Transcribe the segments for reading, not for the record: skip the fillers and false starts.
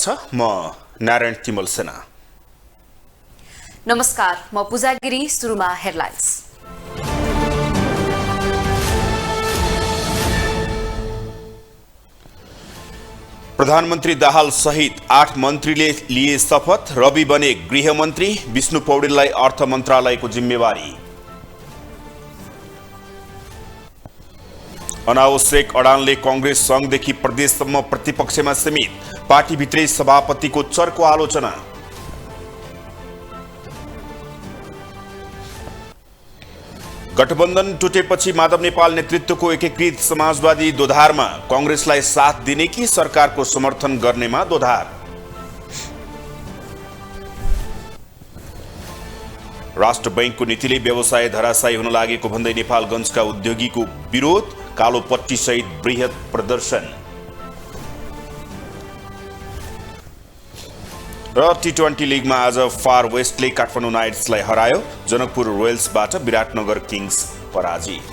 छ। म नारायण तिमल सेना। नमस्कार, म पूजा गिरी। सुरुमा हेडलाइन्स। प्रधानमन्त्री दाहाल सहित 8 मन्त्रीले लिए शपथ। रवि बने गृहमन्त्री, विष्णु पौडेललाई अर्थ मन्त्रालयको जिम्मेवारी। अनावश्यक अडानले कांग्रेस संघदेखि प्रदेशसम्म प्रतिपक्षमा सीमित। पार्टीभित्रै सभापतिको चर्को आलोचना। गठबन्धन टुटेपछि माधव नेपाल नेतृत्वको एकीकृत समाजवादी दोधारमा। कांग्रेसलाई साथ दिने कि सरकारको समर्थन गर्नेमा दोधार। राष्ट्र बैंकको नीतिले व्यवसाय धराशायी हुन लागेको भन्दै नेपालगञ्जका उद्योगीको विरोध। कालो पट्टी सहित बृहत प्रदर्शन। र टी20 लिगमा आज फार वेस्टले काठमाडौँ नाइट्सलाई हरायो। जनकपुर रोयल्सबाट विराटनगर किङ्स पराजित।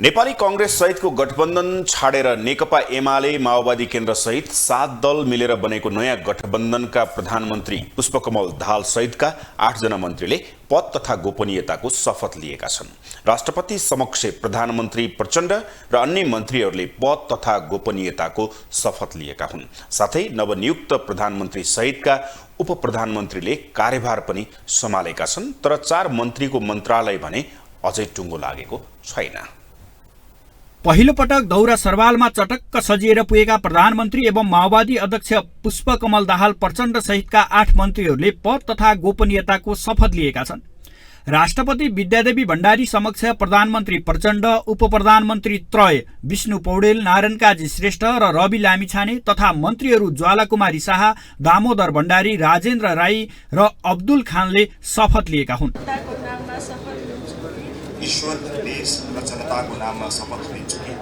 नेपाली कांग्रेस सहितको गठबन्धन छाडेर नेकपा एमाले माओवादी केन्द्र सहित 7 दल मिलेर बनेको नयाँ गठबन्धनका प्रधानमन्त्री पुष्पकमल दाहाल सहितका 8 जना मन्त्रीले पद तथा गोपनीयताको शपथ लिएका छन्। राष्ट्रपति समक्ष प्रधानमन्त्री प्रचण्ड र अन्य मन्त्रीहरूले पद तथा गोपनीयताको शपथ लिएका हुन्। साथै नवनियुक्त प्रधानमन्त्री सहितका उपप्रधानमन्त्रीले कार्यभार पनि सम्हालेका छन्। तर 4 मन्त्रीको मन्त्रालय भने अझै टुङ्गो लागेको छैन। पहिलो पटक दौरा सरवालमा चटक्क सजिएर पुगेका प्रधानमन्त्री एवं माओवादी अध्यक्ष पुष्पकमल दाहाल प्रचण्ड सहितका 8 मन्त्रीहरूले पद तथा गोपनीयताको शपथ लिएका छन्। राष्ट्रपति विद्यादेवी भण्डारी समक्ष प्रधानमन्त्री प्रचण्ड, उपप्रधानमन्त्री त्रय विष्णु पौडेल, नारायण काजी श्रेष्ठ र रवि लामिछाने तथा मन्त्रीहरू ज्वालाकुमारी शाह, दामोदर भण्डारी, राजेन्द्र राई र अब्दुल खानले शपथ लिएका हुन्। ईश्वर, देश र जनताको नाममा शपथ लिन्छु कि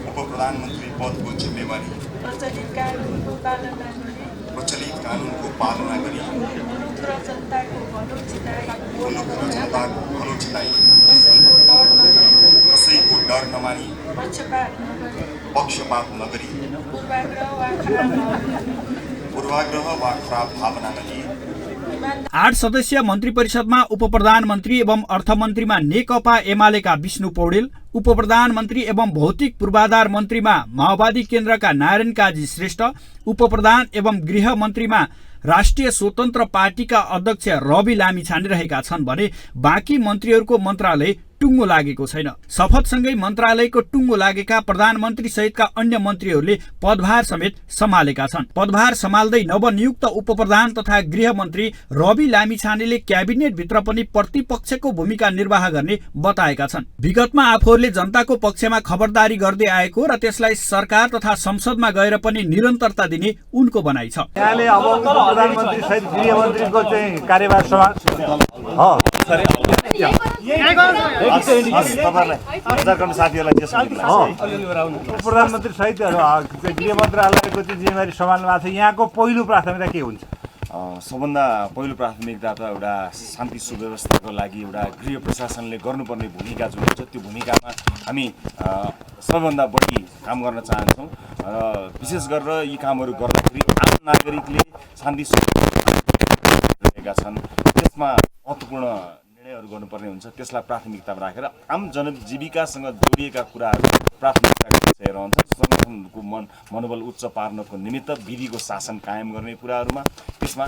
उपप्रधानमन्त्री पदको जिम्मेवारी प्रचलित कानुनको पालना गरी मुलुक र जनताको भलो चिताई कसैको डर नमानी पक्षपात नगरी पूर्वाग्रह वा खराब भावना नलिए 8 सदस्यीय मन्त्री परिषदमा उपप्रधानमन्त्री एवं अर्थमन्त्रीमा नेकपा एमालेका विष्णु पौडेल, उपप्रधानमन्त्री एवं भौतिक पूर्वाधार मन्त्रीमा माओवादी केन्द्रका नारायण काजी श्रेष्ठ, उपप्रधान एवं गृह मन्त्रीमा राष्ट्रिय स्वतन्त्र पार्टीका अध्यक्ष रवि लामिछाने रहेका छन् भने बाँकी मन्त्रीहरूको मन्त्रालय टुङ्गो लागेको छैन। शपथसँगै मन्त्रालयको टुङ्गो लागेका प्रधानमन्त्री सहितका अन्य मन्त्रीहरूले पदभार समेत सम्हालेका छन्। पदभार सम्हाल्दै नवनियुक्त उपप्रधान तथा गृह मन्त्री रवि लामिछानेले क्याबिनेटभित्र पनि प्रतिपक्षको भूमिका निर्वाह गर्ने बताएका छन्। विगतमा आफूहरूले जनताको पक्षमा खबरदारी गर्दै आएको र त्यसलाई सरकार तथा संसदमा गएर पनि निरन्तरता दिने उनको भनाइ छ। यहाँले अब प्रधानमन्त्री सहित गृहमन्त्रीको चाहिँ कार्यभार प्रधानमन्त्री सहित गृह मन्त्रालयको चाहिँ जिम्मेवारी सम्हाल्नु भएको छ। यहाँको पहिलो प्राथमिकता के हुन्छ? सबभन्दा पहिलो प्राथमिकता त एउटा शान्ति सुव्यवस्थाको लागि एउटा गृह प्रशासनले गर्नुपर्ने भूमिका जुन हुन्छ त्यो भूमिकामा हामी सबभन्दा बढी काम गर्न चाहन्छौँ। विशेष गरेर यी कामहरू गर्दाखेरि आम नागरिकले शान्ति सुव्यवस्था छन् त्यसमा महत्त्वपूर्ण निर्णयहरू गर्नुपर्ने हुन्छ। त्यसलाई प्राथमिकतामा राखेर आम जनजीविकासँग जोडिएका कुराहरू प्राथमिकताको विषय रहन्छ। संगठनको मनोबल उच्च पार्नको निमित्त विधिको शासन कायम गर्ने कुराहरूमा त्यसमा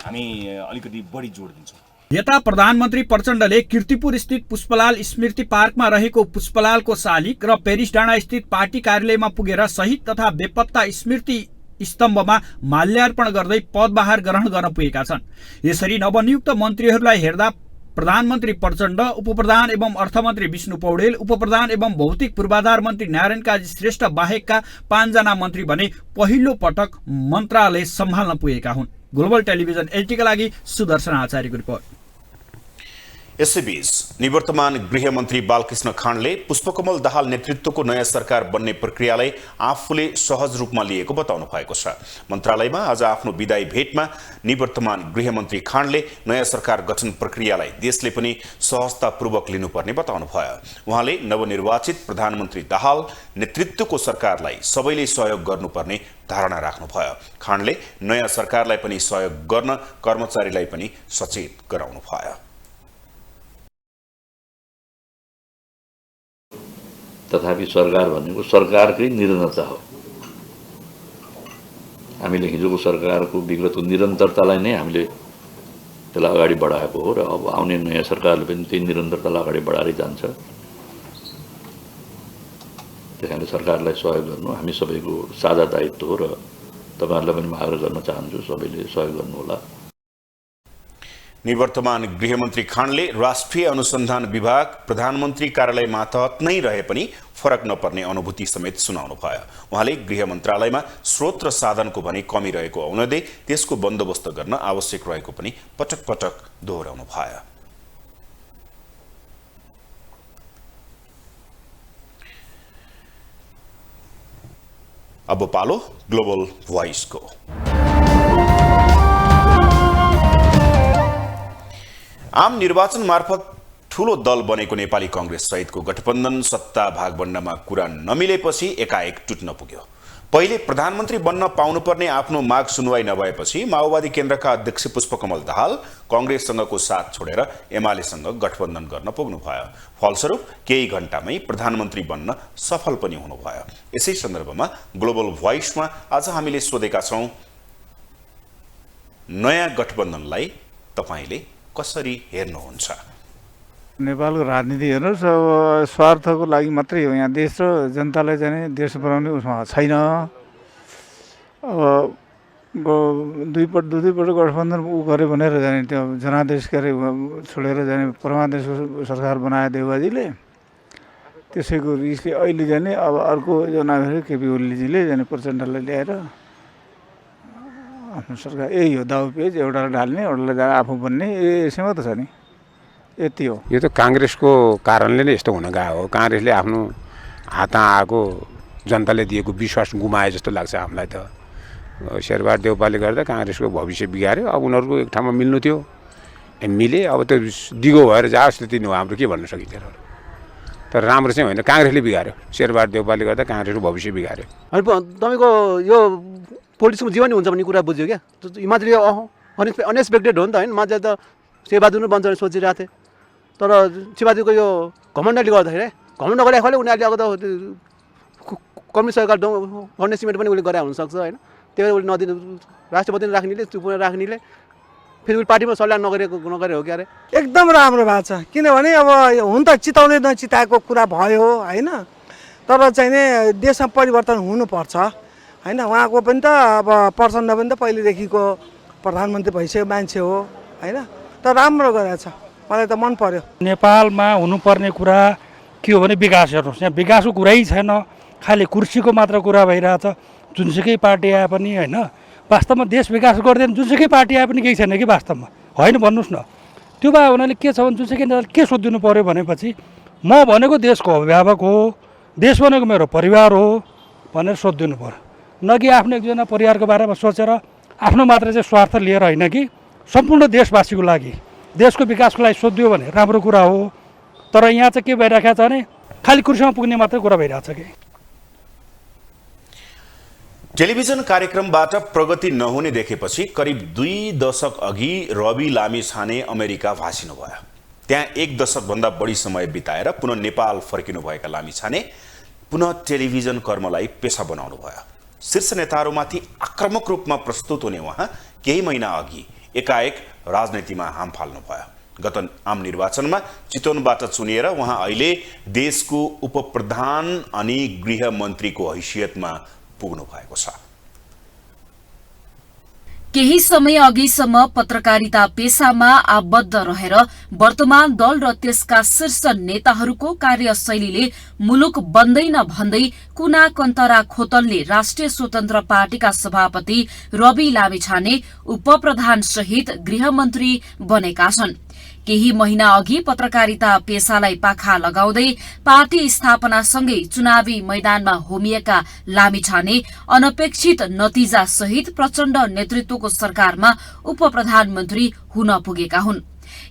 हामी अलिकति बढी जोड दिन्छौँ। यता प्रधानमन्त्री प्रचण्डले कीर्तिपुर स्थित पुष्पलाल स्मृति पार्कमा रहेको पुष्पलालको शालिग र पेरिस डाँडा स्थित पार्टी कार्यालयमा पुगेर शहीद तथा बेपत्ता स्मृति स्तम्भमा माल्यार्पण गर्दै पदभार ग्रहण गर्न पुगेका छन्। यसरी नवनियुक्त मन्त्रीहरूलाई हेर्दा प्रधानमन्त्री प्रचण्ड, उपप्रधान एवं अर्थमन्त्री विष्णु पौडेल, उपप्रधान एवं भौतिक पूर्वाधार मन्त्री नारायण काजी श्रेष्ठ बाहेकका 5 जना मन्त्री भने पहिलो पटक मन्त्रालय सम्हाल्न पुगेका हुन्। ग्लोबल टेलिभिजन एलटीका लागि सुदर्शन आचार्यको रिपोर्ट। यसैबीच निवर्तमान गृहमन्त्री बालकृष्ण खाँडले पुष्पकमल दाहाल नेतृत्वको नयाँ सरकार बन्ने प्रक्रियालाई आफूले सहज रूपमा लिएको बताउनु भएको छ। मन्त्रालयमा आज आफ्नो विदायी भेटमा निवर्तमान गृहमन्त्री खाँडले नयाँ सरकार गठन प्रक्रियालाई देशले पनि सहजतापूर्वक लिनुपर्ने बताउनु भयो। उहाँले नवनिर्वाचित प्रधानमन्त्री दाहाल नेतृत्वको सरकारलाई सबैले सहयोग गर्नुपर्ने धारणा राख्नुभयो। खाँडले नयाँ सरकारलाई पनि सहयोग गर्न कर्मचारीलाई पनि सचेत गराउनु भयो। तथापि सरकार भनेको सरकारकै निरन्तरता हो। हामीले हिजोको सरकारको विगतको निरन्तरतालाई नै हामीले त्यसलाई अगाडि बढाएको हो र अब आउने नयाँ सरकारले पनि त्यही निरन्तरतालाई अगाडि बढाएरै जान्छ। त्यस कारणले सरकारलाई सहयोग गर्नु हामी सबैको साझा दायित्व हो र तपाईँहरूलाई पनि म आग्रह गर्न चाहन्छु सबैले सहयोग गर्नुहोला। निवर्तमान गृहमन्त्री खाँडले राष्ट्रिय अनुसन्धान विभाग प्रधानमन्त्री कार्यालय मातहत नै रहे पनि फरक नपर्ने अनुभूति समेत सुनाउनु भयो। उहाँले गृह मन्त्रालयमा स्रोत र साधनको भने कमी रहेको औनदै त्यसको बन्दोबस्त गर्न आवश्यक रहेको पनि पटक पटक दोहोर्याउनु भयो। अब पालो ग्लोबल भोइसको। आम निर्वाचन मार्फत ठूलो दल बनेको नेपाली कांग्रेस सहितको गठबन्धन सत्ता भागबण्डामा कुरा नमिलेपछि एकाएक टुट्न पुग्यो। पहिले प्रधानमन्त्री बन्न पाउनुपर्ने आफ्नो माग सुनवाई नभएपछि माओवादी केन्द्रका अध्यक्ष पुष्पकमल दाहाल कांग्रेससँगको साथ छोडेर एमालेसँग गठबन्धन गर्न पुग्नुभयो। फलस्वरूप केही घण्टामै प्रधानमन्त्री बन्न सफल पनि हुनुभयो। यसै सन्दर्भमा ग्लोबल भोइसमा आज हामीले सोधेका छौं, नयाँ गठबन्धनलाई तपाईले कसरी हेर्नुहुन्छ? नेपालको राजनीति हेर्नुहोस्, अब स्वार्थको लागि मात्रै हो। यहाँ देश र जनतालाई चाहिँ देश बनाउने उसमा छैन। अब दुईपल्ट गठबन्धन ऊ गऱ्यो भनेर जाने त्यो जनादेश गरे छोडेर जाने परमादेशको सरकार बनायो देउबाजीले। त्यसैको रिसले अहिले जाने अब अर्को जनाफेरि केपी ओलीजीले जाने प्रचण्डलाई ल्याएर आफ्नो सरकार यही हो, दाउ पेज एउटालाई ढाल्ने एउटालाई आफू बन्ने यसैमा त छ नि, यति हो। यो त काङ्ग्रेसको कारणले नै यस्तो हुन गएको हो। काङ्ग्रेसले आफ्नो हातमा आएको जनताले दिएको विश्वास गुमाए जस्तो लाग्छ हामीलाई त। शेरबहादुर देउपाले गर्दा काङ्ग्रेसको भविष्य बिगार्यो। अब उनीहरूको एक ठाउँमा मिल्नु थियो, मिले, अब त दिगो भएर जाओस् त्यति नै हो, हाम्रो के भन्न सकिन्छ। तर राम्रो चाहिँ होइन, काङ्ग्रेसले बिगार्यो। शेरबहादुर देउपाले गर्दा काङ्ग्रेसको भविष्य बिगार्यो। अनि तपाईँको यो पोलिटिक्समा जीवन हुन्छ भन्ने कुरा बुझ्यो क्या। हिमाचली अनएक्सपेक्टेड हो नि त होइन। मान्छे त शेरबहादुर नै बन्छ भने सोचिरहेको थिएँ, तर शेरबहादुरको यो घमण्डले गर्दाखेरि घमण्ड गरेकोले उनीहरूले अब त कम्युनिस्ट सरकार गर्ने सिमेन्ट पनि उसले गरे हुनसक्छ होइन। त्यही भएर उसले नदिनु, राष्ट्रपति राख्नेले चुप राख्नेले फेरि उसले पार्टीमा सल्लाह नगरे हो क्या अरे। एकदम राम्रो भएको छ, किनभने अब हुन त चिताउँदै नचिताएको कुरा भयो होइन, तर चाहिँ नि देशमा परिवर्तन हुनुपर्छ होइन। उहाँको पनि त अब प्रचण्ड पनि त पहिलेदेखिको प्रधानमन्त्री भइसक्यो मान्छे हो होइन, तर राम्रो गरेछ, मलाई त मन पर्यो। नेपालमा हुनुपर्ने कुरा के हो भने विकास हेर्नुहोस्, यहाँ विकासको कुरै छैन, खालि कुर्सीको मात्र कुरा भइरहेछ। जुनसुकै पार्टी आए पनि होइन, वास्तवमा देश विकास गर्दैन, जुनसुकै पार्टी आए पनि केही छैन कि वास्तवमा, होइन भन्नुहोस् न। त्यो भए हुनाले के छ भने जुनसुकै नेताले के सोधिदिनु पऱ्यो भनेपछि म भनेको देशको अभिभावक हो, देश भनेको मेरो परिवार हो भनेर सोधिदिनु पऱ्यो, न कि आफ्नो एकजना परिवारको बारेमा सोचेर आफ्नो मात्र चाहिँ स्वार्थ लिएर होइन कि सम्पूर्ण देशवासीको लागि देशको विकासको लागि सोधियो भने राम्रो कुरा हो। तर यहाँ चाहिँ के भइरहेको छ भने खालि कुर्सीमा पुग्ने मात्रै कुरा भइरहेछ कि। टेलिभिजन कार्यक्रमबाट प्रगति नहुने देखेपछि करिब 2 दशक अघि रवि लामिछाने अमेरिका भासिनुभयो। त्यहाँ 1 दशकभन्दा बढी समय बिताएर पुनः नेपाल फर्किनुभएका लामिछाने पुनः टेलिभिजन कर्मलाई पेशा बनाउनु भयो। शीर्ष नेताहरूमाथि आक्रामक रूपमा प्रस्तुत हुने उहाँ केही महिना अघि एकाएक राजनीतिमा हाम फाल्नुभयो। गत आम निर्वाचनमा चितवनबाट चुनिएर उहाँ अहिले देशको उपप्रधान अनि गृहमन्त्रीको हैसियतमा पुग्नु भएको छ। केही समय अघिसम्म पत्रकारिता पेशामा आबद्ध रहेर वर्तमान दल र त्यसका शीर्ष नेताहरूको कार्यशैलीले मुलुक बन्दैन भन्दै कुना कन्तरा खोतलले राष्ट्रिय स्वतन्त्र पार्टीका सभापति रवि लामिछाने उपप्रधान सहित गृहमन्त्री बनेका छन्। केही महिना अघि पत्रकारिता पेशालाई पाखा लगाउँदै पार्टी स्थापनासँगै चुनावी मैदानमा होमिएका लामिछाने अनपेक्षित नतिजा सहित प्रचण्ड नेतृत्वको सरकारमा उपप्रधानमन्त्री हुन पुगेका हुन्।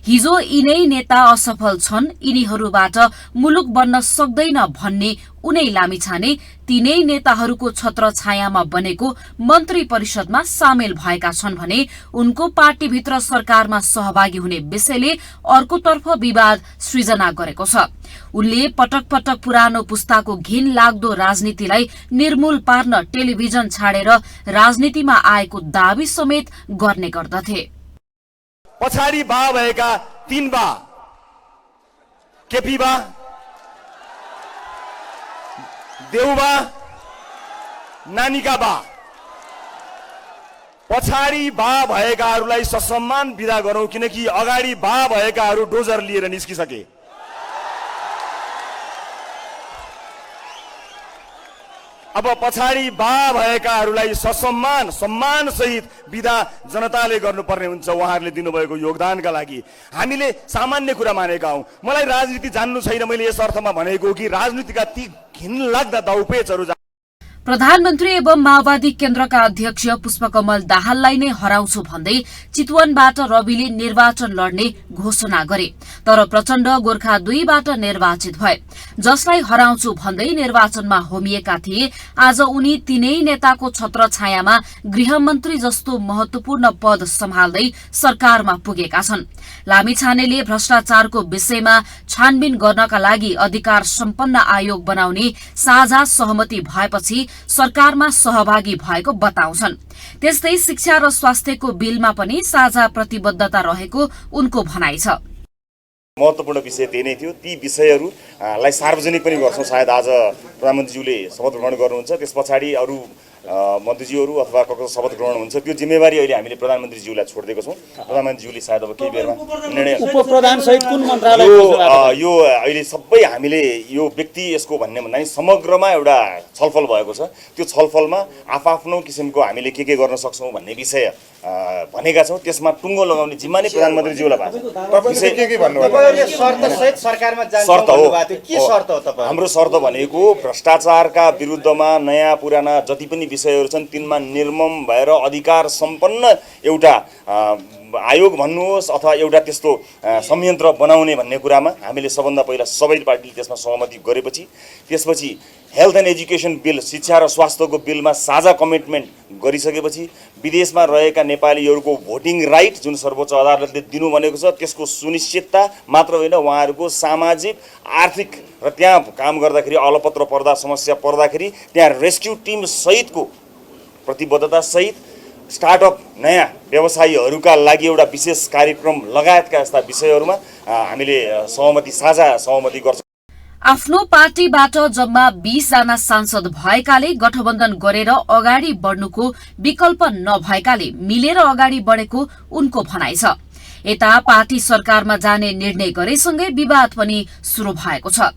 हिजो यिनै नेता असफल छन्, यिनीहरूबाट मुलुक बन्न सक्दैन भन्ने उनै लामिछाने तीनै नेताहरूको छत्रछायामा बनेको मन्त्री परिषदमा सामेल भएका छन् भने उनको पार्टीभित्र सरकारमा सहभागी हुने विषयले अर्कोतर्फ विवाद सृजना गरेको छ। उनले पटक पटक पुरानो पुस्ताको घिन लाग्दो राजनीतिलाई निर्मूल पार्न टेलिभिजन छाडेर राजनीतिमा आएको दावी समेत गर्ने गर्दथे। पछाडि बा भएका 3 बा, केपी बा, देउबा, नानीका बा, पछाडि बा भएकाहरूलाई ससम्मान बिदा गरौं, किनकि अगाडि बा भएकाहरू डोजर लिएर निस्किसके। अब पछाडि बा भएकाहरूलाई ससम्मान सम्मान सहित बिदा जनताले गर्नुपर्ने हुन्छ उहाँहरूले दिनुभएको योगदानका लागि। हामीले सामान्य कुरा मानेका हौं। मलाई राजनीति जान्नु छैन, मैले यस अर्थमा भनेको कि राजनीतिका ती घिनलाग्दा दाउपेचहरू प्रधानमन्त्री एवं माओवादी केन्द्रका अध्यक्ष पुष्पकमल दाहाललाई नै हराउँछु भन्दै चितवनबाट रविले निर्वाचन लड्ने घोषणा गरे, तर प्रचण्ड गोर्खा 2बाट निर्वाचित भए। जसलाई हराउँछु भन्दै निर्वाचनमा होमिएका थिए, आज उनी तीनै नेताको छत्रछायामा गृहमन्त्री जस्तो महत्वपूर्ण पद सम्हाल्दै सरकारमा पुगेका छन्। लामिछानेले भ्रष्टाचारको विषयमा छानबिन गर्नका लागि अधिकार सम्पन्न आयोग बनाउने साझा सहमति भएपछि सरकारमा सहभागी भएको बताउँछन्। त्यस्तै शिक्षा र स्वास्थ्यको बिलमा पनि साझा प्रतिबद्धता रहेको उनको भनाइ छ। महत्त्वपूर्ण विषय त्यही नै थियो। ती विषयहरूलाई सार्वजनिक पनि गर्छौं। सायद आज प्रधानमन्त्रीज्यूले शपथ ग्रहण गर्नुहुन्छ, त्यस पछाडि अरू मन्त्रीज्यूहरू अथवा कसको शपथ ग्रहण हुन्छ, त्यो जिम्मेवारी अहिले हामीले प्रधानमन्त्रीज्यूलाई छोडिदिएको छौं। प्रधानमन्त्रीज्यूले सायद अब केही बेरमा निर्णय उपप्रधान सहित कुन मन्त्रालय यो अहिले सबै हामीले यो व्यक्ति यसको भन्ने भन्दा नि समग्रमा एउटा छलफल भएको छ। त्यो छलफलमा आफआफ्नो किसिमको हामीले के गर्न सक्छौं भन्ने विषय भनेका छौं। त्यसमा टुङ्गो लगाउने जिम्मा नै प्रधानमन्त्रीज्यूलाई भएको छ। के भन्नुभयो? शर्त सहित सरकारमा जान्छ भन्नुभएको थियो। के शर्त हो तपाईँ? हाम्रो शर्त भनेको भ्रष्टाचारका विरुद्धमा नयाँ पुराना जति पनि विषयहरू छन् तिनमा निर्मम भएर अधिकार सम्पन्न एउटा आयोग भन्नुहोस् अथवा एउटा त्यस्तो संयन्त्र बनाउने भन्ने कुरामा हामीले सबभन्दा पहिला सबै पार्टीले त्यसमा सहमति गरेपछि त्यसपछि हेल्थ एन्ड एजुकेसन बिल, शिक्षा र स्वास्थ्यको बिलमा साझा कमिटमेन्ट गरिसकेपछि विदेशमा रहेका नेपालीहरूको भोटिङ राइट जुन सर्वोच्च अदालतले दिनु भनेको छ त्यसको सुनिश्चितता मात्र होइन, उहाँहरूको सामाजिक आर्थिक र त्यहाँ काम गर्दाखेरि अलपत्र पर्दा समस्या पर्दाखेरि त्यहाँ रेस्क्यु टिम सहितको प्रतिबद्धता सहित स्टार्टअप नयाँ व्यवसायीहरूका लागि एउटा विशेष कार्यक्रम लगायतका यस्ता विषयहरूमा हामीले साझा सहमति गर्छौं। आफ्नो पार्टीबाट जम्मा 20 जना सांसद भएकाले गठबन्धन गरेर अगाडि बढ्नुको विकल्प नभएकाले मिलेर अगाडि बढेको उनको भनाइ छ। यता पार्टी सरकारमा जाने निर्णय गरेसँगै विवाद पनि शुरू भएको छ।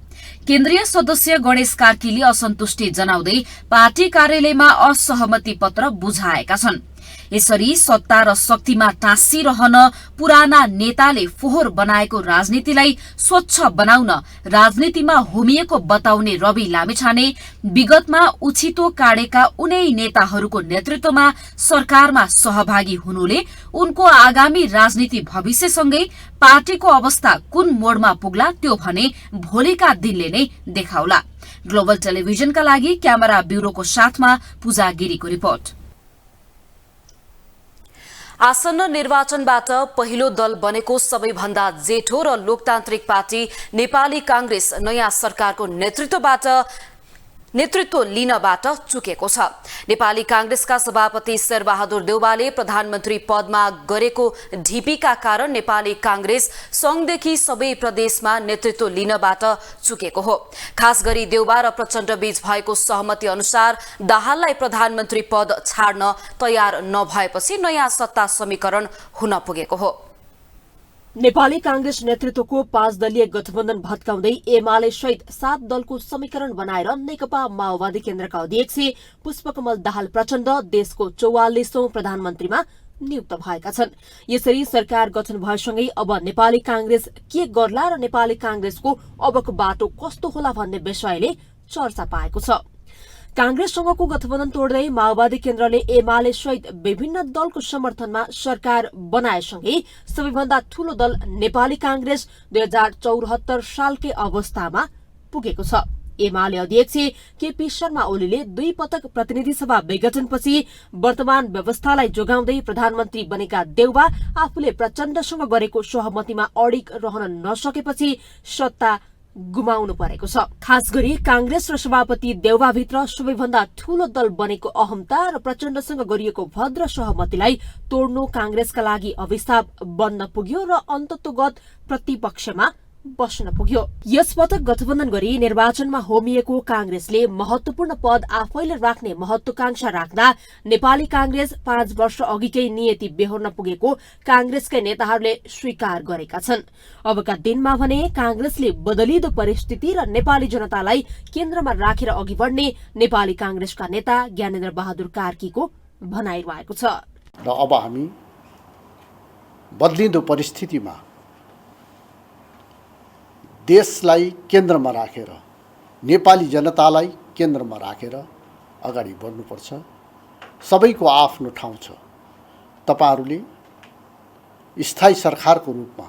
केन्द्रीय सदस्य गणेश कार्कीले असन्तुष्टि जनाउँदै पार्टी कार्यालयमा असहमति पत्र बुझाएका छन्। यसरी सत्ता र शक्तिमा टाँसिरहन पुराना नेताले फोहोर बनाएको राजनीतिलाई स्वच्छ बनाउन राजनीतिमा होमिएको बताउने रवि लामिछाने विगतमा उछितो काटेका उनै नेताहरूको नेतृत्वमा सरकारमा सहभागी हुनुले उनको आगामी राजनीति भविष्यसँगै पार्टीको अवस्था कुन मोडमा पुग्ला त्यो भने भोलिका दिनले नै देखाउला। ग्लोबल टेलिभिजनका लागि क्यामेरा ब्यूरोको साथमा पूजा गिरीको रिपोर्ट। आसन्न निर्वाचनबाट पहिलो दल बनेको सबैभन्दा जेठो र लोकतान्त्रिक पार्टी नेपाली कांग्रेस नयाँ सरकारको नेतृत्व लिनबाट चुकेको छ। नेपाली कांग्रेसका सभापति शेरबहादुर देउवाले प्रधानमन्त्री पदमा गरेको ढिपीका कारण नेपाली कांग्रेस संघदेखि सबै प्रदेशमा नेतृत्व लिनबाट चुकेको हो। खास गरी देउवा र प्रचण्ड बीच भएको सहमति अनुसार दाहाललाई प्रधानमन्त्री पद छाड्न तयार नभएपछि नयाँ सत्ता समीकरण हुन पुगेको हो। नेपाली कांग्रेस नेतृत्वको 5 दलीय गठबन्धन भत्काउँदै एमाले सहित 7 दलको समीकरण बनाएर नेकपा माओवादी केन्द्रका अध्यक्ष पुष्पकमल दाहाल प्रचण्ड देशको 44औं प्रधानमन्त्रीमा नियुक्त भएका छन्। यसरी सरकार गठन भएसँगै अब नेपाली कांग्रेस के गर्ला र नेपाली कांग्रेसको अबको बाटो कस्तो होला भन्ने विषयले चर्चा पाएको छ। कांग्रेससँगको गठबन्धन तोड्दै माओवादी केन्द्रले एमाले सहित विभिन्न दलको समर्थनमा सरकार बनाएसँगै सबैभन्दा ठूलो दल नेपाली कांग्रेस 2074 सालकै अवस्थामा पुगेको छ। एमाले अध्यक्ष केपी शर्मा ओलीले 2 पटक प्रतिनिधि सभा विघटनपछि वर्तमान व्यवस्थालाई जोगाउँदै प्रधानमन्त्री बनेका देउबा आफूले प्रचण्डसँग गरेको सहमतिमा अडिग रहन नसकेपछि सत्ता गुमाउनु परेको छ। खास गरी कांग्रेस र सभापति देउबाभित्र सबैभन्दा ठूलो दल बनेको अहमता र प्रचण्डसँग गरिएको भद्र सहमतिलाई तोड्नु कांग्रेसका लागि अभिशाप बन्न पुग्यो र अन्ततोगत प्रतिपक्षमा बस्न पुग्यो। यसपटक गठबन्धन गरी निर्वाचनमा होमिएको कांग्रेसले महत्वपूर्ण पद आफैले राख्ने महत्वाकांक्षा राख्दा नेपाली कांग्रेस 5 वर्ष अघिकै नियति बेहोर्न पुगेको कांग्रेसकै नेताहरूले स्वीकार गरेका छन्। अबका दिनमा भने कांग्रेसले बदलिदो परिस्थिति र नेपाली जनतालाई केन्द्रमा राखेर अघि बढ्ने नेपाली कांग्रेसका नेता ज्ञानेन्द्र बहादुर कार्कीको भनाइरहेको छ। र अब हामी बदलिदो परिस्थितिमा देशलाई केन्द्रमा राखेर नेपाली जनतालाई केन्द्रमा राखेर अगाडि बढ्नुपर्छ। सबैको आफ्नो ठाउँ छ। तपाईहरुले स्थायी सरकारको रूपमा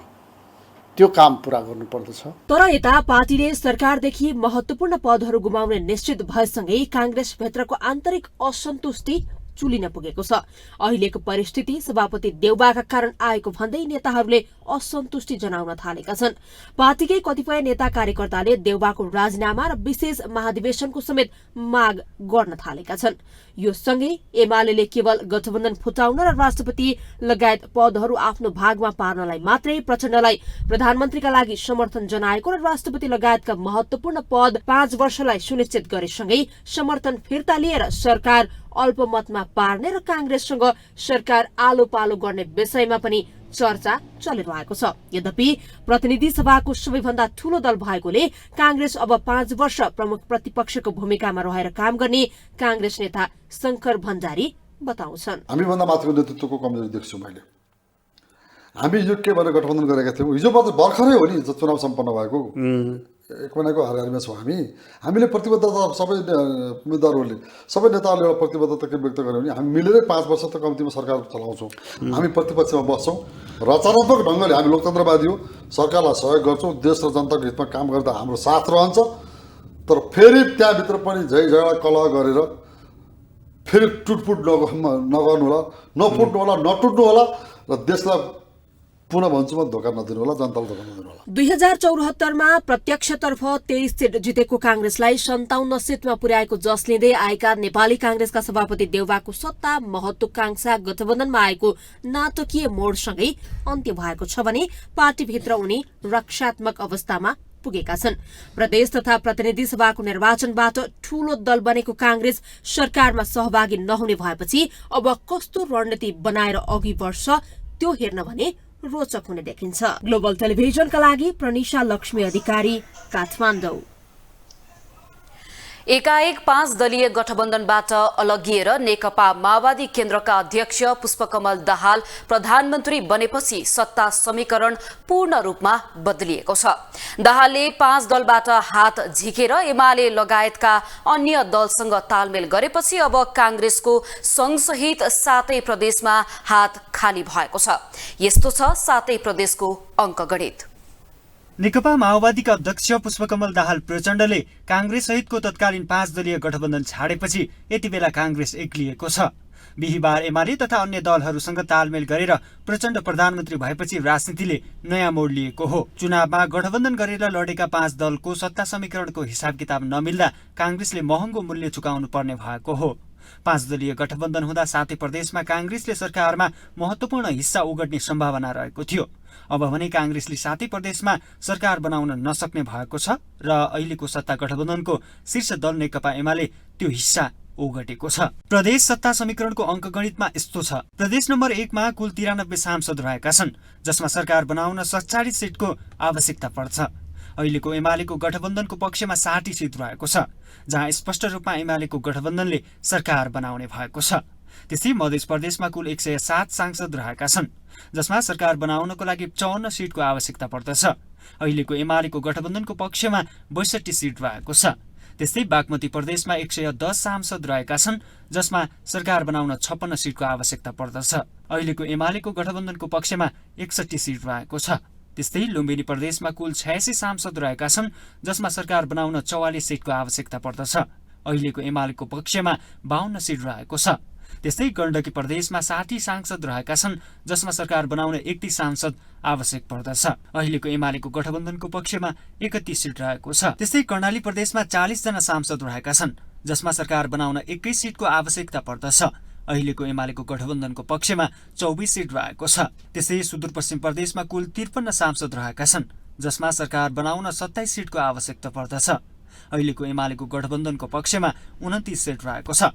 त्यो काम पूरा गर्नुपर्दछ। तर यता पार्टीले सरकारदेखि महत्वपूर्ण पदहरू गुमाउने निश्चित भएसँगै कांग्रेसभित्रको आन्तरिक असन्तुष्टि चुलिन पुगेको छ। अहिलेको परिस्थिति सभापति देउबाका कारण आएको भन्दै नेताहरूले असन्तुष्टि जनाउन थालेका छन्। पार्टीकै कतिपय नेता कार्यकर्ताले देउबाको राजीनामा र विशेष महाधिवेशनको समेत माग गर्न थालेका छन्। यो सँगै एमाले केवल गठबन्धन फुटाउन र राष्ट्रपति लगायत पदहरू आफ्नो भागमा पार्नलाई मात्रै प्रचण्डलाई प्रधानमन्त्रीका लागि समर्थन जनाएको र राष्ट्रपति लगायतका महत्वपूर्ण पद 5 वर्षलाई सुनिश्चित गरेसँगै समर्थन फिर्ता लिएर सरकार अल्पमतमा पार्ने र कांग्रेससँग सरकार आलो पालो गर्ने विषयमा पनि चर्चा चलिरहेको छ। यद्यपि प्रतिनिधि सभाको सबैभन्दा ठूलो दल भएकोले कांग्रेस अब 5 वर्ष प्रमुख प्रतिपक्षको भूमिकामा रहेर काम गर्ने कांग्रेस नेता शंकर भण्डारी बताउँछन्। हामीभन्दा माथिको नेतृत्वको कमजोरी देख्छु मैले। हामी यो के भनेर गठबन्धन गरेका थियौँ। हिजो मात्र भर्खरै हो नि चुनाव सम्पन्न भएको, 1 महिनाको हाराहारीमा छौँ हामीले प्रतिबद्धता सबै उम्मेदवारहरूले सबै नेताहरूले एउटा प्रतिबद्धता के व्यक्त गर्यो भने हामी मिलेरै 5 वर्ष त कम्तीमा सरकार चलाउँछौँ, हामी प्रतिपक्षमा बस्छौँ, रचनात्मक ढङ्गले हामी लोकतन्त्रवादी हो, सरकारलाई सहयोग गर्छौँ, देश र जनताको हितमा काम गर्दा हाम्रो साथ रहन्छ। तर फेरि त्यहाँभित्र पनि झैझगडा कलह गरेर फेरि टुटफुट नगर्नु होला, नफुट्नु होला, नटुट्नु होला र देशलाई पुनः भन्छु म धोका नदिनु होला, जनतालाई धोका नदिनु होला। 2074 मा प्रत्यक्षतर्फ 23 सीट जितेको कांग्रेसलाई 57 सीटमा पुर्याएको जस लिँदै आएका नेपाली कांग्रेसका सभापति देउबाको सत्ता महत्वाकांक्षा गठबन्धनमा आएको नाटकीय मोडसँगै अन्त्य भएको छ भने पार्टीभित्र उनी रक्षात्मक अवस्थामा पुगेका छन्। प्रदेश तथा प्रतिनिधि सभाको निर्वाचनबाट ठूलो दल बनेको कांग्रेस सरकारमा सहभागी नहुने भएपछि अब कस्तो रणनीति बनाएर अघि बढ्छ त्यो हेर्न भने रोचक हुने देखिन्छ। ग्लोबल टेलिभिजनका लागि प्रनिशा लक्ष्मी अधिकारी, काठमाडौँ। एकाएक 5 दलीय गठबन्धनबाट अलगिएर नेकपा माओवादी केन्द्रका अध्यक्ष पुष्पकमल दाहाल प्रधानमन्त्री बनेपछि सत्ता समीकरण पूर्ण रूपमा बदलिएको छ। दाहालले 5 दलबाट हात झिकेर एमाले लगायतका अन्य दलसँग तालमेल गरेपछि अब कांग्रेसको संघसहित 7 प्रदेशमा हात खाली भएको छ। यस्तो छ 7 प्रदेशको अङ्कगणित। नेकपा माओवादीका अध्यक्ष पुष्पकमल दाहाल प्रचण्डले कांग्रेस सहितको तत्कालीन 5 दलीय गठबन्धन छाडेपछि यति बेला कांग्रेस एक्लिएको छ। बिहिबार एमाले तथा अन्य दलहरूसँग तालमेल गरेर प्रचण्ड प्रधानमन्त्री भएपछि राजनीतिले नयाँ मोड लिएको हो। चुनावमा गठबन्धन गरेर लडेका 5 दलको सत्ता समीकरणको हिसाब किताब नमिल्दा कांग्रेसले महँगो मूल्य चुकाउनु पर्ने भएको हो। 5 दलीय गठबन्धन हुँदा 7 प्रदेशमा कांग्रेसले सरकारमा महत्वपूर्ण हिस्सा ओगट्ने सम्भावना रहेको थियो। अब भने कांग्रेसले 7 प्रदेशमा सरकार बनाउन नसक्ने भएको छ र अहिलेको सत्ता गठबन्धनको शीर्ष दल नेकपा एमाले त्यो हिस्सा ओगटेको छ। प्रदेश सत्ता समीकरणको अङ्कगणितमा यस्तो छ। प्रदेश नम्बर 1 मा कुल 93 सांसद रहेका छन्, जसमा सरकार बनाउन 47 सीटको आवश्यकता पर्छ। अहिलेको एमालेको गठबन्धनको पक्षमा 60 सीट रहेको छ, जहाँ स्पष्ट रूपमा एमालेको गठबन्धनले सरकार बनाउने भएको छ। त्यस्तै मध्य प्रदेशमा कुल 107 सांसद रहेका छन्, जसमा सरकार बनाउनको लागि 54 सिटको आवश्यकता पर्दछ। अहिलेको एमालेको गठबन्धनको पक्षमा 62 सिट रहेको छ। त्यस्तै बागमती प्रदेशमा 110 सांसद रहेका छन्, जसमा सरकार बनाउन 56 सिटको आवश्यकता पर्दछ। अहिलेको एमालेको गठबन्धनको पक्षमा 61 सिट रहेको छ। त्यस्तै लुम्बिनी प्रदेशमा कुल 86 सांसद रहेका छन्, जसमा सरकार बनाउन 44 सिटको आवश्यकता पर्दछ। अहिलेको एमालेको पक्षमा 52 सिट रहेको छ। त्यस्तै गण्डकी प्रदेशमा 60 सांसद रहेका छन्, जसमा सरकार बनाउन 31 सांसद आवश्यक पर्दछ। अहिलेको एमालेको गठबन्धनको पक्षमा 31 सिट रहेको छ। त्यस्तै कर्णाली प्रदेशमा 40 जना सांसद रहेका छन्, जसमा सरकार बनाउन 21 सिटको आवश्यकता पर्दछ। अहिलेको एमालेको गठबन्धनको पक्षमा 24 सिट रहेको छ। त्यस्तै सुदूरपश्चिम प्रदेशमा कुल 53 सांसद रहेका छन्, जसमा सरकार बनाउन 27 सिटको आवश्यकता पर्दछ। अहिलेको एमालेको गठबन्धनको पक्षमा 29 सिट रहेको छ।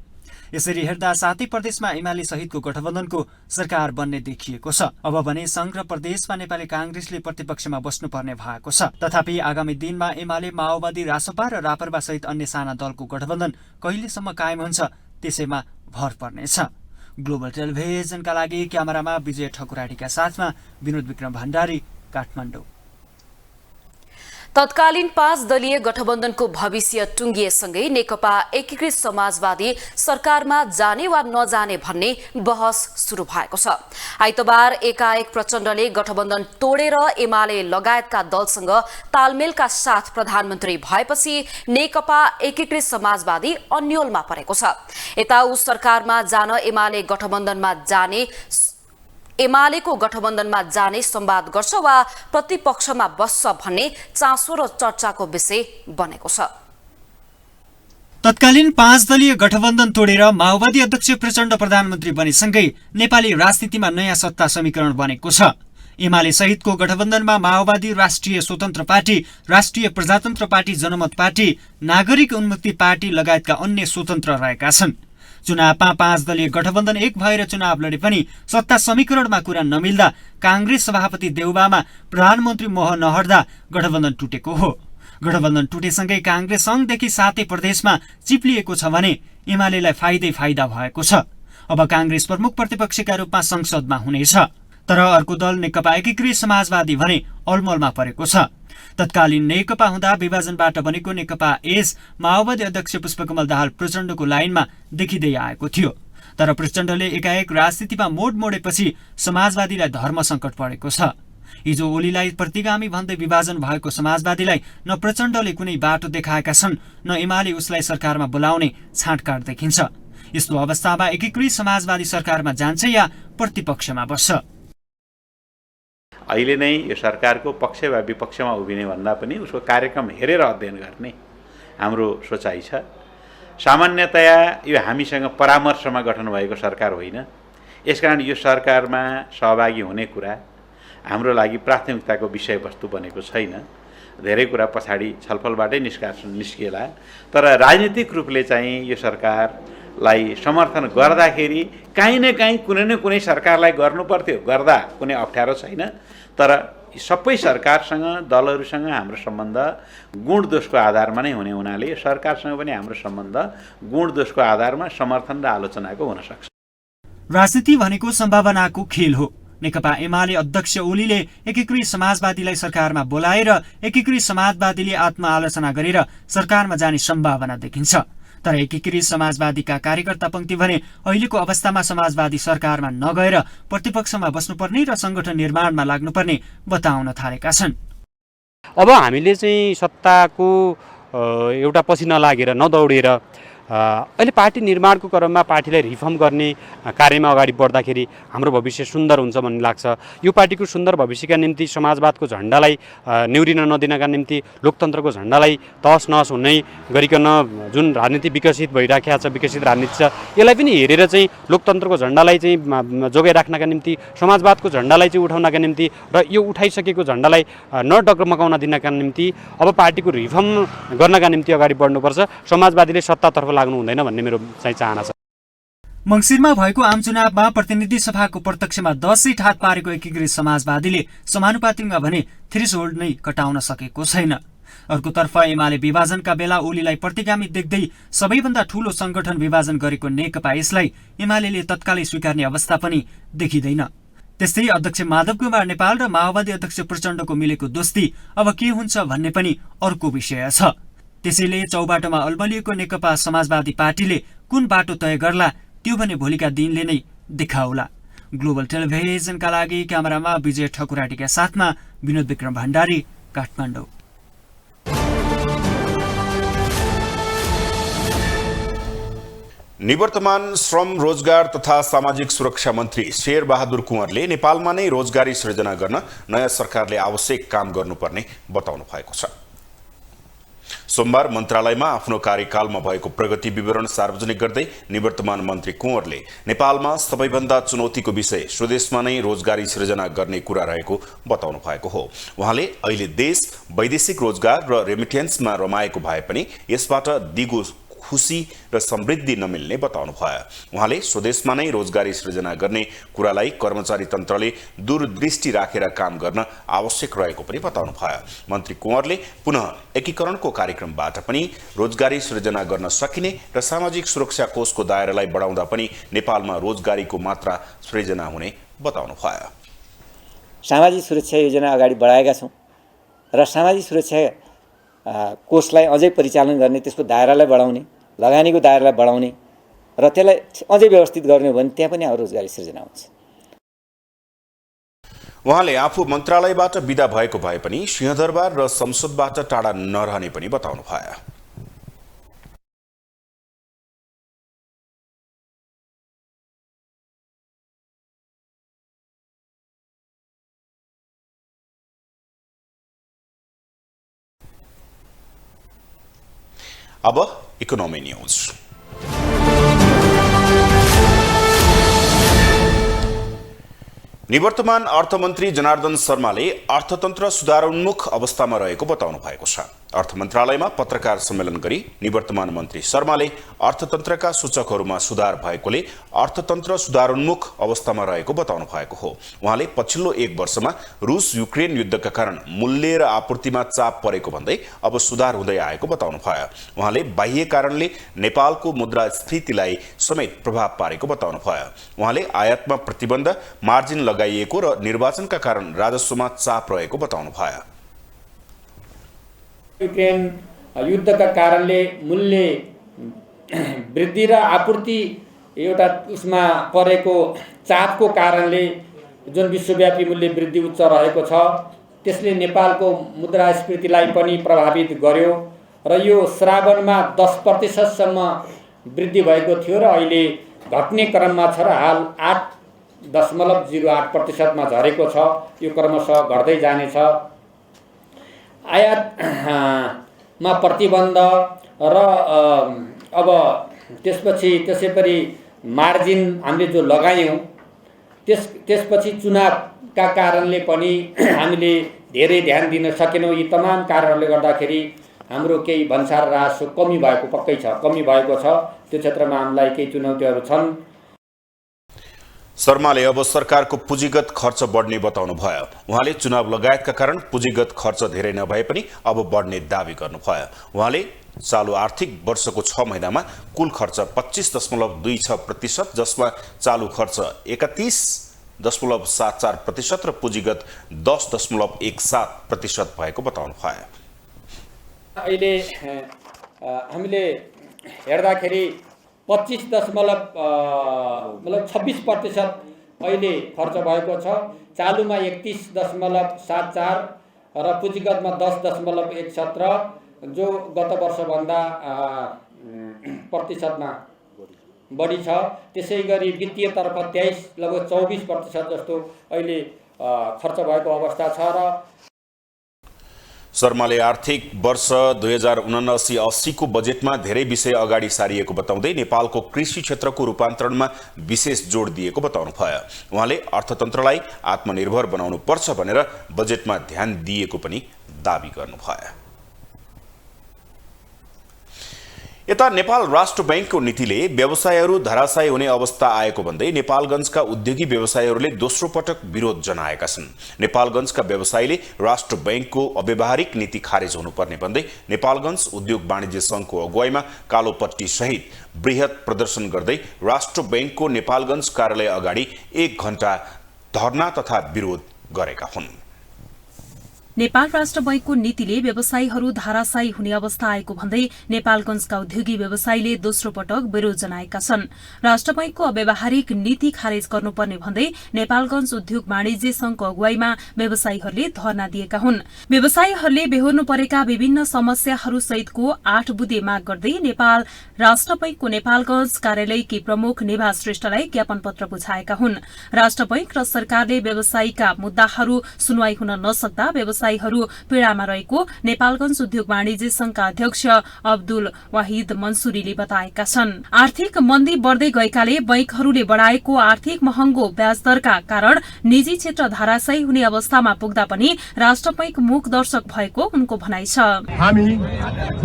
यसरी हेर्दा 7 प्रदेशमा एमाले सहितको गठबन्धनको सरकार बन्ने देखिएको छ। अब भने समग्र प्रदेशमा नेपाली कांग्रेसले प्रतिपक्षमा बस्नुपर्ने भएको छ। तथापि आगामी दिनमा एमाले, माओवादी, रासपा र रापरपा सहित अन्य साना दलको गठबन्धन कहिलेसम्म कायम हुन्छ त्यसैमा भर पर्नेछ। ग्लोबल टेलिभिजनका लागि क्यामेरामा विजय ठकुराडीका साथमा विनोद विक्रम भण्डारी, काठमाडौँ। तत्कालीन 5 दलीय गठबन्धनको भविष्य टुंगिएसँगै नेकपा एकीकृत समाजवादी सरकारमा जाने वा नजाने भन्ने बहस सुरु भएको छ। आइतबार एकाएक प्रचण्डले गठबन्धन तोडेर एमाले लगायतका दलसँग तालमेलका साथ प्रधानमन्त्री भएपछि नेकपा एकीकृत समाजवादी अन्योलमा परेको छ। यता उ सरकारमा जान एमालेको गठबन्धनमा जाने संवाद गर्छ वा प्रतिपक्षमा बस्छ भन्ने चासो र चर्चाको विषय बनेको छ। तत्कालीन 5 दलीय गठबन्धन तोडेर माओवादी अध्यक्ष प्रचण्ड प्रधानमन्त्री बनेसँगै नेपाली राजनीतिमा नयाँ सत्ता समीकरण बनेको छ। एमाले सहितको गठबन्धनमा माओवादी, राष्ट्रिय स्वतन्त्र पार्टी, राष्ट्रिय प्रजातन्त्र पार्टी, जनमत पार्टी, नागरिक उन्मुक्ति पार्टी लगायतका अन्य स्वतन्त्र रहेका छन्। चुनावमा 5 दलीय गठबन्धन एक भएर चुनाव लडे पनि सत्ता समीकरणमा कुरा नमिल्दा कांग्रेस सभापति देउबामा प्रधानमन्त्री मोह नहट्दा गठबन्धन टुटेको हो। गठबन्धन टुटेसँगै कांग्रेस संघदेखि 7 प्रदेशमा चिप्लिएको छ भने एमालेलाई फाइदा भएको छ। अब कांग्रेस प्रमुख प्रतिपक्षका रूपमा संसदमा हुनेछ। तर अर्को दल नेकपा एकीकृत समाजवादी भने अलमलमा परेको छ। तत्कालीन नेकपा हुँदा विभाजनबाट बनेको नेकपा एस माओवादी अध्यक्ष पुष्पकमल दाहाल प्रचण्डको लाइनमा देखिँदै आएको थियो। तर प्रचण्डले एकाएक राजनीतिमा मोड मोडेपछि समाजवादीलाई धर्म सङ्कट परेको छ। हिजो ओलीलाई प्रतिगामी भन्दै विभाजन भएको समाजवादीलाई न प्रचण्डले कुनै बाटो देखाएका छन्, न एमाले उसलाई सरकारमा बोलाउने छाँटकाट देखिन्छ। यस्तो अवस्थामा एकीकृत समाजवादी सरकारमा जान्छ या प्रतिपक्षमा बस्छ? अहिले नै यो सरकारको पक्ष वा विपक्षमा उभिने भन्दा पनि उसको कार्यक्रम हेरेर अध्ययन गर्ने हाम्रो सोचाइ छ। सामान्यतया यो हामीसँग परामर्शमा गठन भएको सरकार होइन। यसकारण यो सरकारमा सहभागी हुने कुरा हाम्रो लागि प्राथमिकताको विषयवस्तु बनेको छैन। धेरै कुरा पछाडि छलफलबाटै निस्किएला। तर राजनीतिक रूपले चाहिँ यो सरकारलाई समर्थन गर्दाखेरि काहीँ न काहीँ कुनै न कुनै सरकारलाई गर्नुपर्थ्यो, गर्दा कुनै अप्ठ्यारो छैन। तर सबै सरकारसँग, दलहरूसँग हाम्रो सम्बन्ध गुण दोषको आधारमा नै हुने हुनाले सरकारसँग पनि हाम्रो सम्बन्ध गुण दोषको आधारमा समर्थन र आलोचनाको हुन सक्छ। राजनीति भनेको सम्भावनाको खेल हो। नेकपा एमाले अध्यक्ष ओलीले एकीकृत समाजवादीलाई सरकारमा बोलाएर एकीकृत समाजवादीले आत्मआलोचना गरेर सरकारमा जाने सम्भावना देखिन्छ। तर एकीकृत समाजवादीका कार्यकर्ता पंक्ति भने अहिलेको अवस्थामा समाजवादी सरकारमा नगएर प्रतिपक्षमा बस्नुपर्ने र संगठन निर्माणमा लाग्नुपर्ने बताउन थालेका छन्। अब हामीले चाहिँ सत्ताको एउटा पछि नलागेर नदौडेर अहिले पार्टी निर्माणको क्रममा पार्टीलाई रिफर्म गर्ने कार्यमा अगाडि बढ्दाखेरि हाम्रो भविष्य सुन्दर हुन्छ भन्ने लाग्छ। यो पार्टीको सुन्दर भविष्यका निम्ति समाजवादको झण्डालाई नेउरिन नदिनका निम्ति लोकतन्त्रको झण्डालाई तहस नहस हुने गरिकन जुन राजनीति विकसित भइराखेको छ, विकसित राजनीति छ, यसलाई पनि हेरेर चाहिँ लोकतन्त्रको झण्डालाई चाहिँ जोगाइराख्नका निम्ति, समाजवादको झण्डालाई चाहिँ उठाउनका निम्ति र यो उठाइसकेको झण्डालाई नडगमगाउन दिनका निम्ति अब पार्टीको रिफर्म गर्नका निम्ति अगाडि बढ्नुपर्छ। समाजवादीले सत्तातर्फ लाग्नु हुँदैन भन्ने मेरो चाहिँ चाहना छ। मंसिरमा भएको आम चुनावमा प्रतिनिधि सभाको प्रत्यक्षमा 10 सीट हात पारेको एकीकृत समाजवादीले समानुपातिकमा भने थ्रेसहोल्ड नै कटाउन सकेको छैन। अर्कोतर्फ एमाले विभाजनका बेला ओलीलाई प्रतिगामी देख्दै सबैभन्दा ठूलो संगठन विभाजन गरेको नेकपा यसलाई एमाले तत्कालै स्वीकार्ने अवस्था पनि देखिँदैन। त्यस्तै अध्यक्ष माधव कुमार नेपाल र माओवादी अध्यक्ष प्रचण्डको मिलेको दोस्ती अब के हुन्छ भन्ने पनि अर्को विषय छ। त्यसैले चौबाटोमा अल्बलिएको नेकपा समाजवादी पार्टीले कुन बाटो तय गर्ला त्यो भने भोलिका दिनले नै देखाउला। ग्लोबल टेलिभिजनका लागि क्यामेरामा विजय ठकुराटीका साथमा विनोद विक्रम भण्डारी, काठमाडौँ। निवर्तमान श्रम, रोजगार तथा सामाजिक सुरक्षा मन्त्री शेरबहादुर कुँवरले नेपालमा नै रोजगारी सृजना गर्न नयाँ सरकारले आवश्यक काम गर्नुपर्ने बताउनु भएको छ। सोमबार मन्त्रालयमा आफ्नो कार्यकालमा भएको प्रगति विवरण सार्वजनिक गर्दै निवर्तमान मन्त्री कुँवरले नेपालमा सबैभन्दा चुनौतीको विषय स्वदेशमा नै रोजगारी सृजना गर्ने कुरा रहेको बताउनु भएको हो। उहाँले अहिले देश वैदेशिक रोजगार र रेमिटेन्समा रमाएको भए पनि यसबाट दिगो खुशी र समृद्धि नमिल्ने बताउनु भयो। उहाँले स्वदेशमा नै रोजगारी सृजना गर्ने कुरालाई कर्मचारी तन्त्रले दूरदृष्टि राखेर काम गर्न आवश्यक रहेको पनि बताउनु भयो। मन्त्री कुँवरले पुनः एकीकरणको कार्यक्रमबाट पनि रोजगारी सृजना गर्न सकिने र सामाजिक सुरक्षा कोषको दायरालाई बढाउँदा पनि नेपालमा रोजगारीको मात्रा सृजना हुने बताउनु भयो। सामाजिक सुरक्षा योजना अगाडि बढाएका छौँ र सामाजिक सुरक्षा कोषलाई अझै परिचालन गर्ने, त्यसको दायरालाई बढाउने, लगानीको दायरालाई बढाउने र त्यसलाई अझै व्यवस्थित गर्ने हो भने त्यहाँ पनि अब रोजगारी सृजना हुन्छ। उहाँले आफू मन्त्रालयबाट बिदा भएको भए पनि सिंहदरबार र संसदबाट टाढा नरहने पनि बताउनु भयो। अब इकोनोमी न्यूज। निवर्तमान अर्थमन्त्री जनार्दन शर्माले अर्थतन्त्र सुधारोन्मुख अवस्थामा रहेको बताउनु भएको छ। अर्थ मन्त्रालयमा पत्रकार सम्मेलन गरी निवर्तमान मन्त्री शर्माले अर्थतन्त्रका सूचकहरूमा सुधार भएकोले अर्थतन्त्र सुधारोन्मुख अवस्थामा रहेको बताउनु भएको हो। उहाँले पछिल्लो 1 वर्षमा रुस युक्रेन युद्धका कारण मूल्य र आपूर्तिमा चाप परेको भन्दै अब सुधार हुँदै आएको बताउनु भयो। उहाँले बाह्य कारणले नेपालको मुद्रास्फीतिलाई समेत प्रभाव पारेको बताउनु भयो। उहाँले आयातमा प्रतिबन्ध, मार्जिन लगाइएको र निर्वाचनका कारण राजस्वमा चाप रहेको बताउनु भयो। युक्रेन युद्धका कारणले मूल्य वृद्धि र आपूर्ति एउटा उसमा परेको चापको कारणले जुन विश्वव्यापी मूल्य वृद्धि उच्च रहेको छ त्यसले नेपालको मुद्रास्फीतिलाई पनि प्रभावित गर्यो र यो श्रावणमा 10% सम्म वृद्धि भएको थियो र अहिले घट्ने क्रममा छ र हाल 8.08% मा झरेको छ। यो क्रमशः घट्दै जानेछ। आयातमा प्रतिबन्ध र अब त्यसैगरी मार्जिन हामीले जो लगायौँ त्यसपछि चुनावका कारणले पनि हामीले धेरै ध्यान दिन सकेनौँ। यी तमाम कारणहरूले गर्दाखेरि हाम्रो केही भन्सार राजस्व कमी भएको पक्कै छ, कमी भएको छ। त्यो क्षेत्रमा हामीलाई केही चुनौतीहरू छन्। शर्माले अब सरकारको पुँजीगत खर्च बढ्ने बताउनु भयो। उहाँले चुनाव लगायतका कारण पुँजीगत खर्च धेरै नभए पनि अब बढ्ने दावी गर्नुभयो। उहाँले चालु आर्थिक वर्षको 6 महिनामा कुल खर्च 25.26% जसमा चालु खर्च 31.74% र पुँजीगत 10.17% भएको बताउनु भयो। अहिले हामीले हेर्दाखेरि 26% अहिले खर्च भएको छ। चालुमा 31.74 र पुँजीगतमा 10.17 जो गत वर्षभन्दा प्रतिशतमा बढी छ। त्यसै गरी वित्तीयतर्फ 24% जस्तो अहिले खर्च भएको अवस्था छ। र शर्माले आर्थिक वर्ष 2079-80 को बजेटमा धेरै विषय अगाडि सारिएको बताउँदै नेपालको कृषि क्षेत्रको रूपान्तरणमा विशेष जोड दिएको बताउनु भयो। उहाँले अर्थतन्त्रलाई आत्मनिर्भर बनाउनु पर्छ भनेर बजेटमा ध्यान दिएको पनि दावी गर्नुभयो। यता नेपाल राष्ट्र बैंकको नीतिले व्यवसायहरू धराशायी हुने अवस्था आएको भन्दै नेपालगञ्जका उद्योगी व्यवसायीहरूले दोस्रो पटक विरोध जनाएका छन्। नेपालगञ्जका व्यवसायीले राष्ट्र बैंकको अव्यावहारिक नीति खारेज हुनुपर्ने भन्दै नेपालगञ्ज उद्योग वाणिज्य संघको अगुवाईमा कालोपट्टी सहित बृहत प्रदर्शन गर्दै राष्ट्र बैंकको नेपालगञ्ज कार्यालय अगाडि 1 घण्टा धरना तथा विरोध गरेका हुन्। नेपाल राष्ट्र बैंकको नीतिले व्यवसायीहरू धाराशायी हुने अवस्था आएको भन्दै नेपालगञ्जका उद्योगी व्यवसायीले दोस्रो पटक विरोध जनाएका छन्। राष्ट्र बैंकको अव्यावहारिक नीति खारेज गर्नुपर्ने भन्दै नेपालगञ्ज उद्योग वाणिज्य संघको अगुवाईमा व्यवसायीहरूले धरना दिएका हुन्। व्यवसायीहरूले बेहोर्नु परेका विभिन्न समस्याहरू सहितको 8 बुँदे माग गर्दै नेपाल राष्ट्र बैंकको नेपालगञ्ज कार्यालयकी प्रमुख निभा श्रेष्ठलाई ज्ञापन पत्र बुझाएका हुन्। राष्ट्र बैंक र सरकारले व्यवसायीका मुद्दाहरू सुनवाई हुन नसक्दा व्यवसायीहरू पीड़ामा रहेको नेपालगञ्ज उद्योग वाणिज्य संघका अध्यक्ष अब्दुल वाहिद मन्सुरीले बताएका छन्। आर्थिक मन्दी बढ्दै गएकाले बैंकहरूले बढ़ाएको आर्थिक महँगो ब्याजदरका कारण निजी क्षेत्र धाराशायी हुने अवस्थामा पुग्दा पनि राष्ट्र बैंक मुख दर्शक भएको उनको भनाइ छ। हामी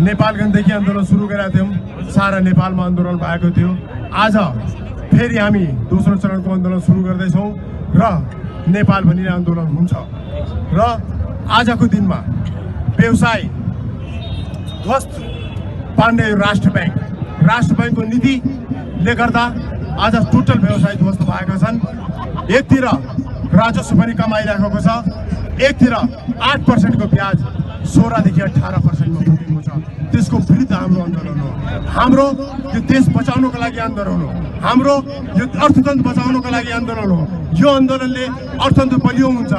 नेपालगञ्जदेखि आन्दोलन सुरु गरेका थियौं, सारा नेपालमा आन्दोलन भएको थियो। आज फेरि हामी दोस्रो चरणको आन्दोलन सुरु गर्दैछौं र नेपाल भनी आन्दोलन हुन्छ र आजको दिनमा व्यवसाय ध्वस्त पार्ने राष्ट्र बैंकको नीतिले गर्दा आज टोटल व्यवसाय ध्वस्त भएका छन्। एकतिर राजस्व पनि कमाइराखेको छ, एकतिर 8% को ब्याज 16 देखि 18% मा पुगेको छ। त्यसको विरुद्ध हाम्रो आन्दोलन हो। हाम्रो यो देश बचाउनको लागि आन्दोलन हो। हाम्रो यो अर्थतन्त्र बचाउनको लागि आन्दोलन हो। यो आन्दोलनले अर्थतन्त्र बलियो हुन्छ,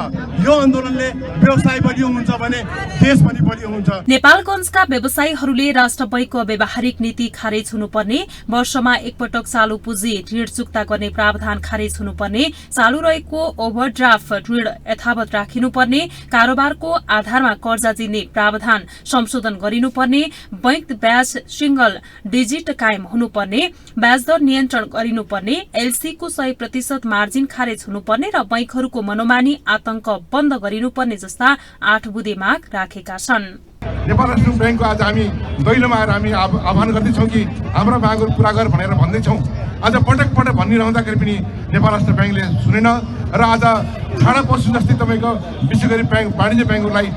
यो आन्दोलनले व्यवसाय बलियो हुन्छ भने देश पनि बलियो हुन्छ। नेपालगञ्जका व्यवसायीहरूले राष्ट्र बैंकको अव्यावहारिक नीति खारेज हुनुपर्ने, वर्षमा एकपटक चालू पुँजी ऋण चुक्ता गर्ने प्रावधान खारेज हुनुपर्ने, चालू रहेको ओभरड्राफ्ट ऋण यथावत राखिनुपर्ने, कारोबारको आधारमा कर्जा दिने प्रावधान संशोधन गरिनुपर्ने, बैंक ब्याज सिंगल डिजिट कायम हुनुपर्ने, ब्याजदर नियन्त्रण गरिनुपर्ने, एलसी को 100% मार्जिन खारेज हुनुपर्ने र बैंकहरूको मनोमानी आतंक बन्द गरिनुपर्ने जस्ता 8 बुँदे माग राखेका छन्। नेपाल राष्ट्र बैंकको आज हामी दैलोमा आएर हामी आह्वान गर्दैछौँ कि हाम्रा मागहरू पूरा गर भनेर भन्दैछौँ। आज पटक पटक भनिरहँदाखेरि पनि नेपाल राष्ट्र बैंकले सुनेन र आज छाडा पशु जस्तै तपाईँको विशेष गरी वाणिज्य बैंकहरूलाई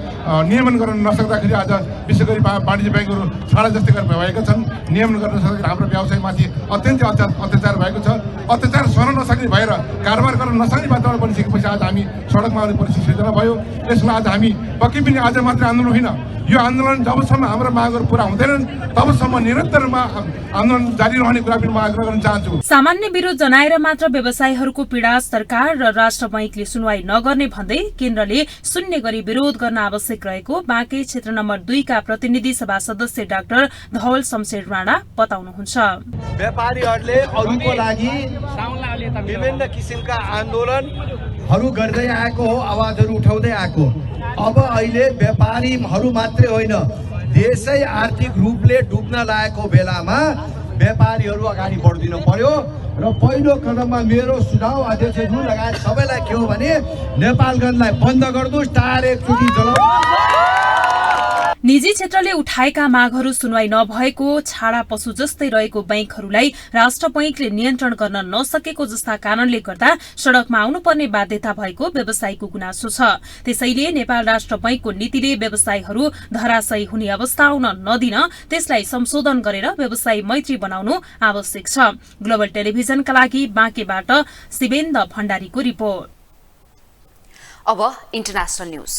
नियमन गर्न नसक्दाखेरि आज विशेष गरी वाणिज्य बैंकहरू छाडा जस्तै भएका छन्। नियमन गर्न नसक्दाखेरि हाम्रो व्यवसायमाथि अत्यन्तै अत्याचार भएको छ। अत्याचार सहन नसक्ने भएर कारोबार गर्न नसक्ने वातावरण बनिसकेपछि आज हामी सडकमा आउने परिस्थिति सिर्जना भयो। यसमा आज हामी पक्कै पनि आज मात्र आन्दोलन होइन, यो आन्दोलन जबसम्म हाम्रो मागहरू पूरा हुँदैनन् तबसम्म निरन्तरमा आन्दोलन जारी रहने कुरा पनि म आग्रह गर्न चाहन्छु। सामान्य विरोध जनाएर मात्र व्यवसायीहरूको पीड़ा सरकार र राष्ट्र बैंकले सुनवाई नगर्ने भन्दै केन्द्रले सुन्ने गरी विरोध गर्न आवश्यक रहेको बाँके क्षेत्र नम्बर 2 का प्रतिनिधि सभा सदस्य डाक्टर धवल शमशेर राणा बताउनुहुन्छ। व्यापारीहरूले अरूको लागि विभिन्न किसिमका आन्दोलनहरू गर्दै आएको हो, आवाजहरू उठाउँदै आएको। अब अहिले व्यापारीहरू मात्रै होइन, देशै आर्थिक रूपले डुब्न लागेको बेलामा व्यापारीहरू अगाडि बढ्दिनु पर्यो र पहिलो कदममा मेरो सुझाव अध्यक्षज्यू लगायत सबैलाई के हो भने नेपालगञ्जलाई बन्द गर्नुहोस्, टायर एकचोटि जलाउनुहोस्। निजी क्षेत्रले उठाएका मागहरू सुनवाई नभएको, छाडा पशु जस्तै रहेको बैंकहरूलाई राष्ट्र बैंकले नियन्त्रण गर्न नसकेको जस्ता कारणले गर्दा सड़कमा आउनुपर्ने बाध्यता भएको व्यवसायीको गुनासो छ। त्यसैले नेपाल राष्ट्र बैंकको नीतिले व्यवसायीहरू धराशायी हुने अवस्था आउन नदिन त्यसलाई संशोधन गरेर व्यवसायी मैत्री बनाउनु आवश्यक छ। ग्लोबल टेलिभिजनका लागि बाँकेबाट शिवेन्द्र भण्डारीको रिपोर्ट। अब इन्टरनेशनल न्यूज।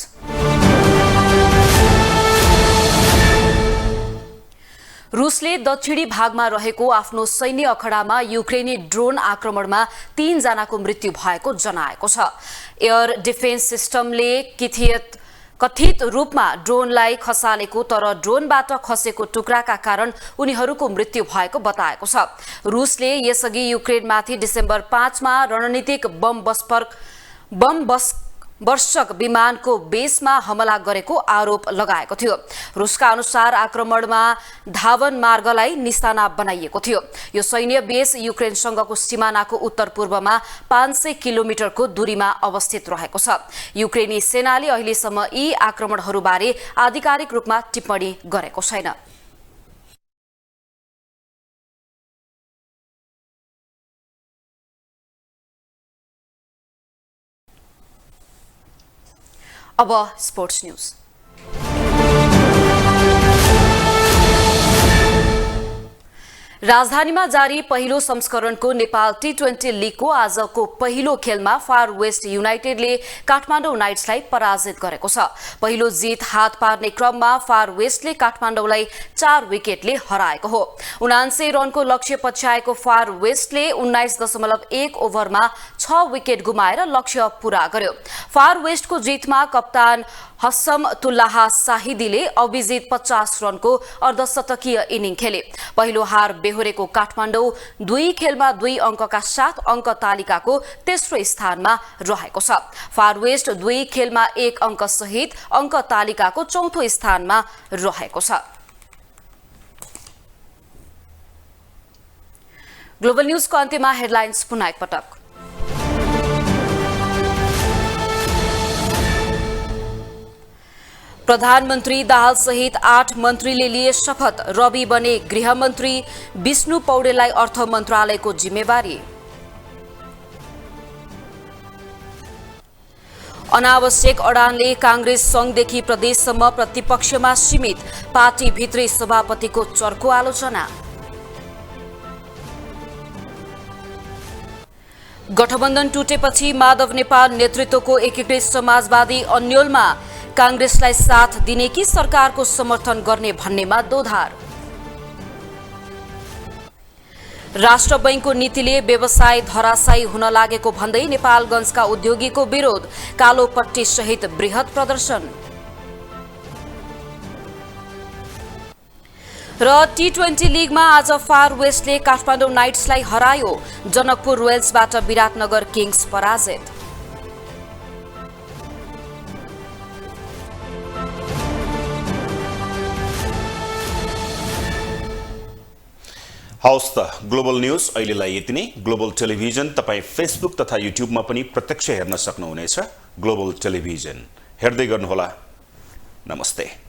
रुसले दक्षिणी भागमा रहेको आफ्नो सैन्य अखडामा युक्रेनी ड्रोन आक्रमणमा 3 जनाको मृत्यु भएको जनाएको छ। एयर डिफेन्स सिस्टमले कथित रूपमा ड्रोनलाई खसालेको तर ड्रोनबाट खसेको टुक्राका कारण उनीहरूको मृत्यु भएको बताएको छ। रुसले यसअघि युक्रेनमाथि डिसेम्बर 5 मा रणनीतिक बम वर्षक विमानको बेसमा हमला गरेको आरोप लगाएको थियो। रुसका अनुसार आक्रमणमा धावन मार्गलाई निशाना बनाइएको थियो। यो सैन्य बेस युक्रेनसँगको सिमानाको उत्तर पूर्वमा 500 किलोमिटरको दूरीमा अवस्थित रहेको छ। युक्रेनी सेनाले अहिलेसम्म यी आक्रमणहरूबारे आधिकारिक रूपमा टिप्पणी गरेको छैन। अब स्पोर्ट्स न्यूज। राजधानीमा जारी पहिलो संस्करणको नेपाल टी20 लीगको आजको पहिलो खेलमा फार वेस्ट युनाइटेडले काठमाडौँ नाइट्सलाई पराजित गरेको छ। पहिलो जित हात पार्ने क्रममा फार वेस्टले काठमाडौँलाई 4 विकेटले हराएको हो। 79 रनको लक्ष्य पछ्याएको फार वेस्टले 19.1 ओभरमा 6 विकेट गुमाएर लक्ष्य पूरा गर्यो। फार वेस्टको जितमा कप्तान हस्सम तुल्लाहा साहिदीले अभिजित 50 रनको अर्धशतकीय इनिङ खेले। पहिलो हार बेहोरेको काठमाडौँ 2 खेलमा 2 अङ्कका साथ अङ्क तालिकाको तेस्रो स्थानमा रहेको छ। फार वेस्ट 2 खेलमा 1 अङ्क सहित अङ्क तालिकाको चौथो स्थानमा रहेको छ। ग्लोबल न्यूजको अन्त्यमा हेडलाइन्स पुनः एकपटक। प्रधानमन्त्री दाहाल सहित 8 मन्त्रीले लिए शपथ। रवि बने गृहमन्त्री, विष्णु पौडेललाई अर्थ मन्त्रालयको जिम्मेवारी। अनावश्यक अडानले कांग्रेस संघदेखि प्रदेशसम्म प्रतिपक्षमा सीमित, पार्टी भित्री सभापतिको चर्को आलोचना। गठबन्धन टुटेपछि माधव नेपाल नेतृत्वको एकीकृत समाजवादी अन्यलमा कांग्रेसलाई साथ दिने कि सरकारको समर्थन गर्ने भन्नेमा दोधार। राष्ट्र बैंकको नीतिले व्यवसाय धराशायी हुन लागेको भन्दै नेपालगञ्जका उद्योगीको विरोध, कालो पट्टी सहित बृहत प्रदर्शन। र टी20 लीगमा आज फार वेस्टले काठमाडौँ नाइट्सलाई हरायो। जनकपुर रोयल्सबाट विराटनगर किङ्स पराजित। हवस् त ग्लोबल न्यूज अहिलेलाई यति नै। ग्लोबल टेलिभिजन तपाईँ फेसबुक तथा युट्युबमा पनि प्रत्यक्ष हेर्न सक्नुहुनेछ। ग्लोबल टेलिभिजन हेर्दै गर्नुहोला। नमस्ते।